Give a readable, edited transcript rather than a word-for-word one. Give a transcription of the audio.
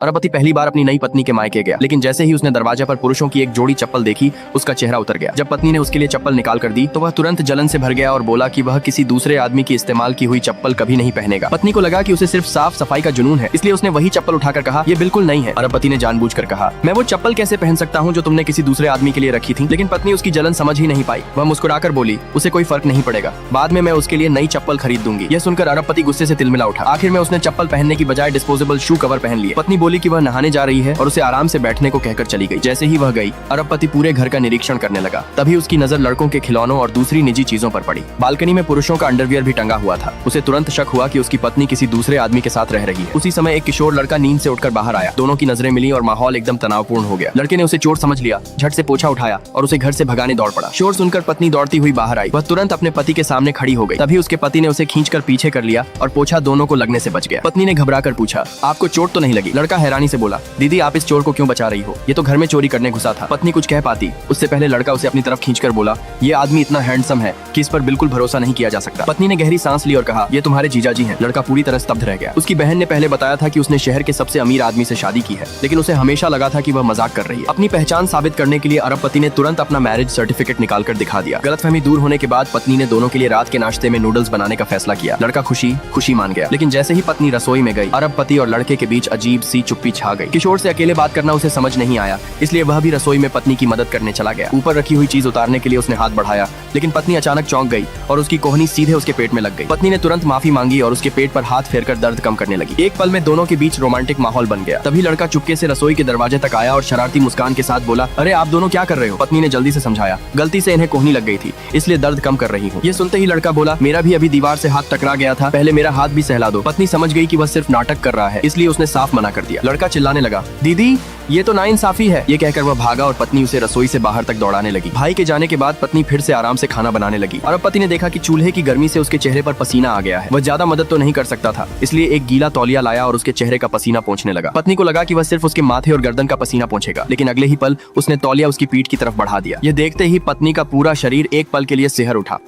अरबपति पहली बार अपनी नई पत्नी के मायके गया, लेकिन जैसे ही उसने दरवाजा पर पुरुषों की एक जोड़ी चप्पल देखी, उसका चेहरा उतर गया। जब पत्नी ने उसके लिए चप्पल निकाल कर दी तो वह तुरंत जलन से भर गया और बोला कि वह किसी दूसरे आदमी की इस्तेमाल की हुई चप्पल कभी नहीं पहनेगा। पत्नी को लगा कि उसे सिर्फ साफ सफाई का जुनून है, इसलिए उसने वही चप्पल उठाकर कहा, ये बिल्कुल नहीं है। अरबपति ने जानबूझकर कहा, मैं वो चप्पल कैसे पहन सकता हूँ जो तुमने किसी दूसरे आदमी के लिए रखी थी। लेकिन पत्नी उसकी जलन समझ ही नहीं पाई। वह मुस्कुराकर बोली, उसे कोई फर्क नहीं पड़ेगा, बाद में मैं उसके लिए नई चप्पल खरीद दूंगी। यह सुनकर अरबपति गुस्से से तिलमिला उठा। आखिर में उसने चप्पल पहनने की बजाय डिस्पोजेबल शू कवर पहन लिए। पत्नी बोली कि वह नहाने जा रही है और उसे आराम से बैठने को कहकर चली गई। जैसे ही वह गई, अरबपति पूरे घर का निरीक्षण करने लगा। तभी उसकी नजर लड़कों के खिलौनों और दूसरी निजी चीजों पर पड़ी। बालकनी में पुरुषों का अंडरवियर भी टंगा हुआ था। उसे तुरंत शक हुआ कि उसकी पत्नी किसी दूसरे आदमी के साथ रह रही है। उसी समय एक किशोर लड़का नींद से उठकर बाहर आया। दोनों की नजरें मिली और माहौल एकदम तनावपूर्ण हो गया। लड़के ने उसे चोर समझ लिया, झट से पोछा उठाया और उसे घर से भगाने दौड़ पड़ा। शोर सुनकर पत्नी दौड़ती हुई बाहर आई। वह तुरंत अपने पति के सामने खड़ी हो गई। तभी उसके पति ने उसे खींचकर पीछे कर लिया और पोछा दोनों को लगने से बच गया। पत्नी ने घबराकर पूछा, आपको चोट तो नहीं लगी? लड़का हैरानी से बोला, दीदी आप इस चोर को क्यों बचा रही हो? ये तो घर में चोरी करने घुसा था। पत्नी कुछ कह पाती उससे पहले लड़का उसे अपनी तरफ खींचकर बोला, ये आदमी इतना हैंडसम है कि इस पर बिल्कुल भरोसा नहीं किया जा सकता। पत्नी ने गहरी सांस ली और कहा, ये तुम्हारे जीजाजी हैं। लड़का पूरी तरह स्तब्ध रह गया। उसकी बहन ने पहले बताया था कि उसने शहर के सबसे अमीर आदमी से शादी की है, लेकिन उसे हमेशा लगा था कि वह मजाक कर रही है। अपनी पहचान साबित करने के लिए अरबपति ने तुरंत अपना मैरिज सर्टिफिकेट निकालकर दिखा दिया। गलतफहमी दूर होने के बाद पत्नी ने दोनों के लिए रात के नाश्ते में नूडल्स बनाने का फैसला किया। लड़का खुशी मान गया, लेकिन जैसे ही पत्नी रसोई में गई, अरबपति और लड़के के बीच अजीब सी चुप्पी छा गई। किशोर से अकेले बात करना उसे समझ नहीं आया, इसलिए वह भी रसोई में पत्नी की मदद करने चला गया। ऊपर रखी हुई चीज उतारने के लिए उसने हाथ बढ़ाया, लेकिन पत्नी अचानक चौंक गई और उसकी कोहनी सीधे उसके पेट में लग गई। पत्नी ने तुरंत माफी मांगी और उसके पेट पर हाथ फेरकर दर्द कम करने लगी। एक पल में दोनों के बीच रोमांटिक माहौल बन गया। तभी लड़का चुपके से रसोई के दरवाजे तक आया और शरारती मुस्कान के साथ बोला, अरे आप दोनों क्या कर रहे हो? पत्नी ने जल्दी से समझाया, गलती से इन्हें कोहनी लग गई थी, इसलिए दर्द कम कर रही हूँ। ये सुनते ही लड़का बोला, मेरा भी अभी दीवार से हाथ टकरा गया था, पहले मेरा हाथ भी सहला दो। पत्नी समझ गई कि वह सिर्फ नाटक कर रहा है, इसलिए उसने साफ मना कर दिया। लड़का चिल्लाने लगा, दीदी ये तो नाइंसाफी है। ये कहकर वह भागा और पत्नी उसे रसोई से बाहर तक दौड़ाने लगी। भाई के जाने के बाद पत्नी फिर से आराम से खाना बनाने लगी। अरबपति ने देखा कि चूल्हे की गर्मी से उसके चेहरे पर पसीना आ गया है। वह ज्यादा मदद तो नहीं कर सकता था, इसलिए एक गीला तौलिया लाया और उसके चेहरे का पसीना पोंछने लगा। पत्नी को लगा कि वह सिर्फ उसके माथे और गर्दन का पसीना पोंछेगा, लेकिन अगले ही पल उसने तौलिया उसकी पीठ की तरफ बढ़ा दिया। ये देखते ही पत्नी का पूरा शरीर एक पल के लिए सिहर उठा।